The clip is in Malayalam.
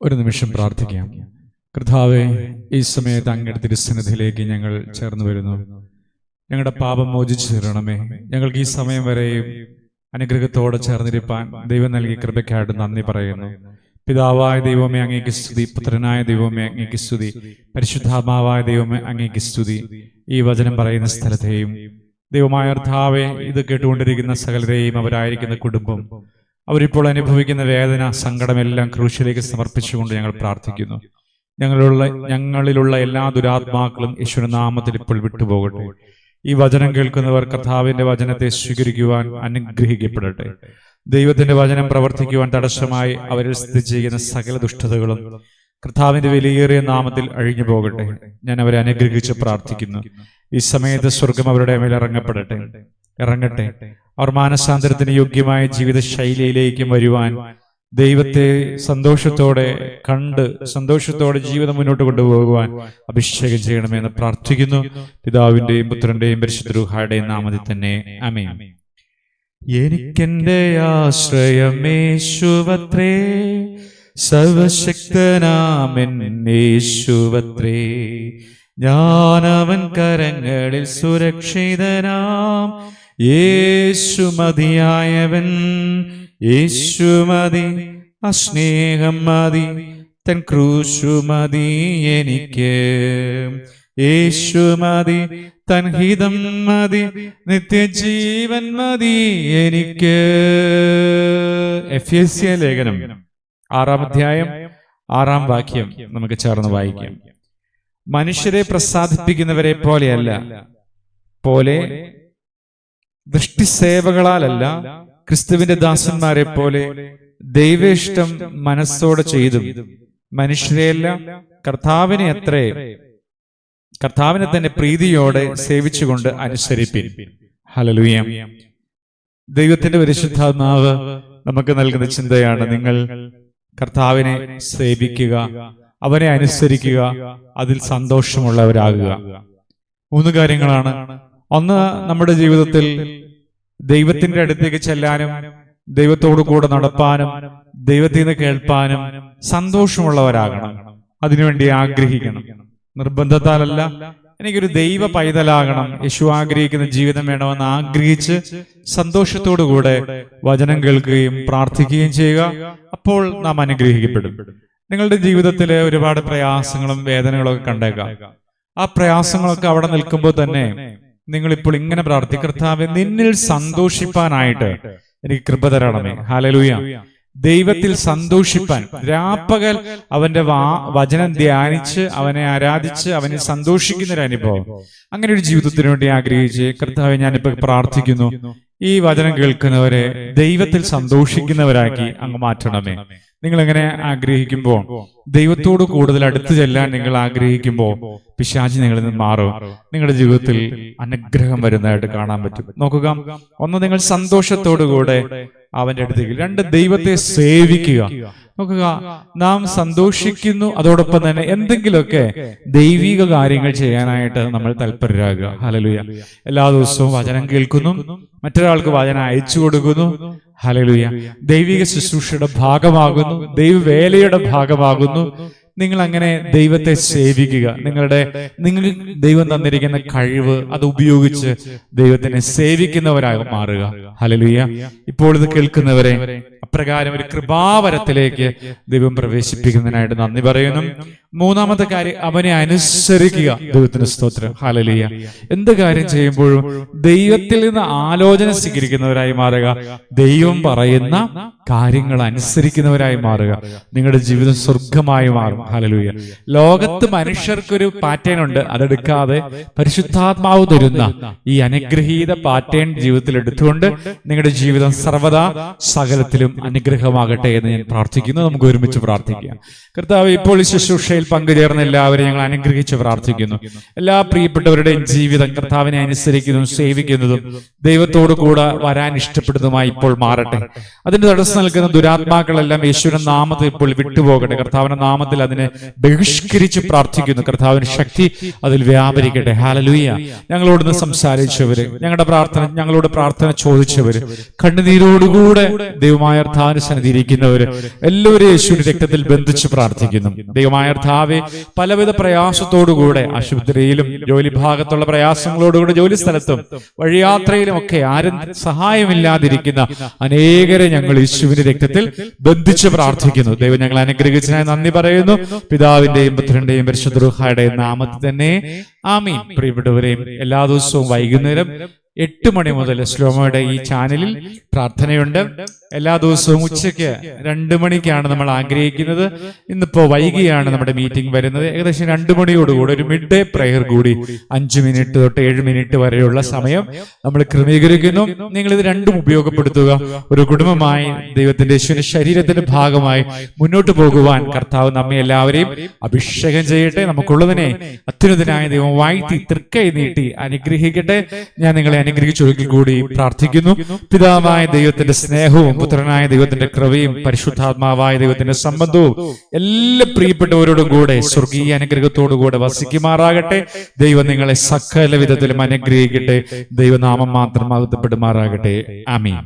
ഒരു നിമിഷം പ്രാർത്ഥിക്കാം. കർത്താവേ, ഈ സമയത്ത് അങ്ങയുടെ തിരുസന്നിധിയിലേക്ക് ഞങ്ങൾ ചേർന്ന് വരുന്നു. ഞങ്ങളുടെ പാപം മോചിച്ചു തരണമേ. ഞങ്ങൾക്ക് ഈ സമയം വരെയും അനുഗ്രഹത്തോടെ ചേർന്നിരിപ്പാൻ ദൈവം നൽകിയ കൃപയ്ക്കായിട്ട് നന്ദി പറയുന്നു. പിതാവായ ദൈവമേ അങ്ങേക്ക് സ്തുതി, പുത്രനായ ദൈവമേ അങ്ങേക്ക് സ്തുതി, പരിശുദ്ധാത്മാവായ ദൈവമേ അങ്ങേക്ക് സ്തുതി. ഈ വചനം പറയുന്ന സ്ഥലത്തെയും ദൈവമായ കർത്താവേ, ഇത് കേട്ടുകൊണ്ടിരിക്കുന്ന സകലരെയും അവരായിരിക്കുന്ന കുടുംബം, അവരിപ്പോൾ അനുഭവിക്കുന്ന വേദന, സങ്കടമെല്ലാം ക്രൂശിലേക്ക് സമർപ്പിച്ചുകൊണ്ട് ഞങ്ങൾ പ്രാർത്ഥിക്കുന്നു. ഞങ്ങളിലുള്ള എല്ലാ ദുരാത്മാക്കളും യേശുവിന്റെ നാമത്തിൽ ഇപ്പോൾ വിട്ടുപോകട്ടെ. ഈ വചനം കേൾക്കുന്നവർ കർത്താവിന്റെ വചനത്തെ സ്വീകരിക്കുവാൻ അനുഗ്രഹിക്കപ്പെടട്ടെ. ദൈവത്തിന്റെ വചനം പ്രവർത്തിക്കുവാൻ തടസ്സമായി അവരിൽ സ്ഥിതി ചെയ്യുന്ന സകല ദുഷ്ടതകളും കർത്താവിന്റെ വിലയേറിയ നാമത്തിൽ അഴിഞ്ഞു പോകട്ടെ. ഞാൻ അവരെ അനുഗ്രഹിച്ച് പ്രാർത്ഥിക്കുന്നു. ഈ സമയത്ത് സ്വർഗം അവരുടെ മേൽ ഇറങ്ങട്ടെ. അവർ മാനസാന്തരത്തിന് യോഗ്യമായ ജീവിത ശൈലിയിലേക്കും വരുവാൻ, ദൈവത്തെ സന്തോഷത്തോടെ കണ്ട് സന്തോഷത്തോടെ ജീവിതം മുന്നോട്ട് കൊണ്ടുപോകുവാൻ അഭിഷേകം ചെയ്യണമെന്ന് പ്രാർത്ഥിക്കുന്നു. പിതാവിന്റെയും പുത്രന്റെയും പരിശുദ്ധ റൂഹായുടെയും നാമത്തിൽ തന്നെ ആമേൻ. എനിക്കെന്റെ ആശ്രയമേശുവത്രേ, സർവശക്തനാമൻ യേശുവത്രേ. ഞാനവൻ കരങ്ങളിൽ സുരക്ഷിതനാം. യേശു മതിയായവൻ, യേശു മതി, അസ്നേഹം മതി, തൻ ക്രൂശു മതി എനിക്ക്. യേശു മതി, തൻ ഹിതം മതി, നിത്യജീവൻ മതി എനിക്ക്. എഫേസ്യ ലേഖനം 6-ാം അധ്യായം 6-ാം വാക്യം നമുക്ക് ചേർന്ന് വായിക്കാം. മനുഷ്യരെ പ്രസാദിപ്പിക്കുന്നവരെ പോലെയല്ല, ദൃഷ്ടിസേവകളാലല്ല, ക്രിസ്തുവിന്റെ ദാസന്മാരെ പോലെ ദൈവേഷ്ടം മനസ്സോടെ ചെയ്തും, മനുഷ്യരെയല്ല കർത്താവിനെ തന്നെ പ്രീതിയോടെ സേവിച്ചുകൊണ്ട് അനുസരിപ്പിൻ. ഹല്ലേലൂയ. ദൈവത്തിന്റെ പരിശുദ്ധാത്മാവ് നമുക്ക് നൽകുന്ന ചിന്തയാണ്, നിങ്ങൾ കർത്താവിനെ സേവിക്കുക, അവനെ അനുസരിക്കുക, അതിൽ സന്തോഷമുള്ളവരാകുക. 3 കാര്യങ്ങളാണ്. ഒന്ന്, നമ്മുടെ ജീവിതത്തിൽ ദൈവത്തിന്റെ അടുത്തേക്ക് ചെല്ലാനും, ദൈവത്തോടു കൂടെ നടപ്പാനും, ദൈവത്തിൽ നിന്ന് കേൾപ്പാനും സന്തോഷമുള്ളവരാകണം. അതിനുവേണ്ടി ആഗ്രഹിക്കണം. നിർബന്ധത്താലല്ല, എനിക്കൊരു ദൈവ പൈതലാകണം, യേശു ആഗ്രഹിക്കുന്ന ജീവിതം വേണമെന്ന് ആഗ്രഹിച്ച് സന്തോഷത്തോടുകൂടെ വചനം കേൾക്കുകയും പ്രാർത്ഥിക്കുകയും ചെയ്യുക. അപ്പോൾ നാം അനുഗ്രഹിക്കപ്പെടും. നിങ്ങളുടെ ജീവിതത്തിലെ ഒരുപാട് പ്രയാസങ്ങളും വേദനകളൊക്കെ കണ്ടേക്കാം. ആ പ്രയാസങ്ങളൊക്കെ അവിടെ നിൽക്കുമ്പോൾ തന്നെ നിങ്ങളിപ്പോൾ ഇങ്ങനെ പ്രാർത്ഥിക്കുക, കർത്താവേ, നിന്നിൽ സന്തോഷിപ്പാനായിട്ട് എനിക്ക് കൃപ തരണമേ. ഹല്ലേലൂയ. ദൈവത്തിൽ സന്തോഷിപ്പാൻ, രാപ്പകൽ അവന്റെ വചനം ധ്യാനിച്ച് അവനെ ആരാധിച്ച് അവനെ സന്തോഷിക്കുന്ന ഒരു അനുഭവം, അങ്ങനെ ഒരു ജീവിതത്തിന് വേണ്ടി ആഗ്രഹിച്ച് കർത്താവേ, ഞാനിപ്പോൾ പ്രാർത്ഥിക്കുന്നു, ഈ വചനം കേൾക്കുന്നവരെ ദൈവത്തിൽ സന്തോഷിക്കുന്നവരാക്കി അങ്ങ് മാറ്റണമേ. നിങ്ങൾ എങ്ങനെ ആഗ്രഹിക്കുമ്പോൾ, ദൈവത്തോട് കൂടുതൽ അടുത്ത് ചെല്ലാൻ നിങ്ങൾ ആഗ്രഹിക്കുമ്പോൾ പിശാച് നിങ്ങളിൽ നിന്ന് മാറും. നിങ്ങളുടെ ജീവിതത്തിൽ അനുഗ്രഹം വരുന്നതായിട്ട് കാണാൻ പറ്റും. നോക്കുക, ഒന്ന്, നിങ്ങൾ സന്തോഷത്തോടുകൂടെ അവന്റെ അടുത്തേക്ക്. 2, ദൈവത്തെ സേവിക്കുക. നോക്കുക, നാം സന്തോഷിക്കുന്നു, അതോടൊപ്പം തന്നെ എന്തെങ്കിലുമൊക്കെ ദൈവിക കാര്യങ്ങൾ ചെയ്യാനായിട്ട് നമ്മൾ തൽപരരാകുക. ഹല്ലേലൂയ. എല്ലാ ദിവസവും വചനം കേൾക്കുന്നു, മറ്റൊരാൾക്ക് വചനം അയച്ചു കൊടുക്കുന്നു. ഹല്ലേലൂയ. ദൈവിക ശുശ്രൂഷയുടെ ഭാഗമാകുന്നു, ദൈവവേലയുടെ ഭാഗമാകുന്നു. നിങ്ങൾ അങ്ങനെ ദൈവത്തെ സേവിക്കുക. നിങ്ങൾ ദൈവം തന്നിരിക്കുന്ന കഴിവ് അത് ഉപയോഗിച്ച് ദൈവത്തിനെ സേവിക്കുന്നവരായി മാറുക. ഹല്ലേലൂയ. ഇപ്പോൾ ഇത് കേൾക്കുന്നവരെ അപ്രകാരം ഒരു കൃപാവരത്തിലേക്ക് ദൈവം പ്രവേശിപ്പിക്കുന്നതിനായിട്ട് നന്ദി പറയുന്നു. 3-ാമത്തെ കാര്യം, അവനെ അനുസരിക്കുക. ദൈവത്തിന് സ്തോത്രം. ഹല്ലേലൂയ. എന്ത് കാര്യം ചെയ്യുമ്പോഴും ദൈവത്തിൽ നിന്ന് ആലോചന സ്വീകരിക്കുന്നവരായി മാറുക. ദൈവം പറയുന്ന കാര്യങ്ങൾ അനുസരിക്കുന്നവരായി മാറുക. നിങ്ങളുടെ ജീവിതം സ്വർഗമായി മാറും. ഹല്ലേലൂയ. ലോകത്ത് മനുഷ്യർക്കൊരു പാറ്റേൺ ഉണ്ട്, അതെടുക്കാതെ പരിശുദ്ധാത്മാവ് തരുന്ന ഈ അനുഗ്രഹീത പാറ്റേൺ ജീവിതത്തിൽ എടുത്തുകൊണ്ട് നിങ്ങളുടെ ജീവിതം സർവ്വദാ സകലത്തിലും അനുഗ്രഹമാകട്ടെ എന്ന് ഞാൻ പ്രാർത്ഥിക്കുന്നു. നമുക്ക് ഒരുമിച്ച് പ്രാർത്ഥിക്കാം. കർത്താവേ, ഇപ്പോൾ ഈ ശുശ്രൂഷയിൽ ശുശ്രൂഷയിൽ പങ്കുചേർന്ന എല്ലാവരെയും ഞങ്ങൾ അനുഗ്രഹിച്ച് പ്രാർത്ഥിക്കുന്നു. എല്ലാ പ്രിയപ്പെട്ടവരുടെയും ജീവിതം കർത്താവിനെ അനുസരിക്കുന്നതും സേവിക്കുന്നതും ദൈവത്തോടു കൂടെ വരാൻ ഇഷ്ടപ്പെടുന്നതുമായി ഇപ്പോൾ മാറട്ടെ. അതിന് തടസ്സം നിൽക്കുന്ന ദുരാത്മാക്കളെല്ലാം യേശുവിന്റെ നാമത്തിൽ ഇപ്പോൾ വിട്ടുപോകട്ടെ. കർത്താവിന്റെ നാമത്തിൽ അതിനെ ബഹിഷ്കരിച്ച് പ്രാർത്ഥിക്കുന്നു. കർത്താവിന്റെ ശക്തി അതിൽ വ്യാപരിക്കട്ടെ. ഹല്ലേലൂയ. ഞങ്ങളോടൊന്ന് സംസാരിച്ചവര്, ഞങ്ങളോട് പ്രാർത്ഥന ചോദിച്ചവര്, കണ്ണുനീരോടുകൂടെ ദൈവമായ കർത്താവിന്റെ സന്നിധിയിൽ ഇരിക്കുന്നവര് എല്ലാവരും യേശുവിന്റെ രക്തത്തിൽ ബന്ധിച്ച് പ്രാർത്ഥിക്കുന്നു. ദൈവമായ കർത്താവേ, പലവിധ പ്രയാസത്തോടുകൂടെ ആശുപത്രിയിലും ജോലി ഭാഗത്തുള്ള പ്രയാസങ്ങളോടുകൂടെ ജോലി സ്ഥലത്തും വഴിയാത്രയിലും ഒക്കെ ആരും സഹായമില്ലാതിരിക്കുന്ന അനേകരെ ഞങ്ങൾ യേശുവിന്റെ രക്തത്തിൽ ബന്ധിച്ച് പ്രാർത്ഥിക്കുന്നു. ദൈവം ഞങ്ങൾ അനുഗ്രഹിച്ചതിനായി നന്ദി പറയുന്നു. പിതാവിന്റെയും പുത്രന്റെയും പരിശുദ്ധ റൂഹായുടെയും നാമത്തിൽ തന്നെ ആമീൻ. പ്രിയപ്പെട്ടവരെയും എല്ലാ ദിവസവും വൈകുന്നേരം 8 മണി മുതൽ സ്ലോമോയുടെ ഈ ചാനലിൽ പ്രാർത്ഥനയുണ്ട്. എല്ലാ ദിവസവും ഉച്ചയ്ക്ക് 2 മണിക്കാണ് നമ്മൾ ആഗ്രഹിക്കുന്നത്. ഇന്നിപ്പോ വൈകിയാണ് നമ്മുടെ മീറ്റിംഗ് വരുന്നത്. ഏകദേശം 2 മണിയോടുകൂടി ഒരു മിഡ് ഡേ പ്രയർ കൂടി 5 മിനിറ്റ് തൊട്ട് 7 മിനിറ്റ് വരെയുള്ള സമയം നമ്മൾ ക്രമീകരിക്കുന്നു. നിങ്ങൾ ഇത് രണ്ടും ഉപയോഗപ്പെടുത്തുക. ഒരു കുടുംബമായി ദൈവത്തിന്റെ യേശുവിന്റെ ശരീരത്തിന്റെ ഭാഗമായി മുന്നോട്ട് പോകുവാൻ കർത്താവ് നമ്മെ എല്ലാവരെയും അഭിഷേകം ചെയ്യട്ടെ. നമുക്കുള്ളതിനെ അത്യുന്നതനായ ദൈവം വാഴ്ത്തി തൃക്കൈ നീട്ടി അനുഗ്രഹിക്കട്ടെ. ഞാൻ നിങ്ങളെ അനുഗ്രഹിച്ചൊരിക്കൽ കൂടി പ്രാർത്ഥിക്കുന്നു. പിതാവായ ദൈവത്തിന്റെ സ്നേഹവും പുത്രനായ ദൈവത്തിന്റെ കൃപയും പരിശുദ്ധാത്മാവായ ദൈവത്തിന്റെ സംബന്ധവും എല്ലാ പ്രിയപ്പെട്ടവരോടും കൂടെ സ്വർഗീയ അനുഗ്രഹത്തോടുകൂടെ വസിക്കുമാറാകട്ടെ. ദൈവം നിങ്ങളെ സകല വിധത്തിലും അനുഗ്രഹിക്കട്ടെ. ദൈവനാമം മാത്രം മഹത്വപ്പെടുമാറാകട്ടെ. ആമീൻ.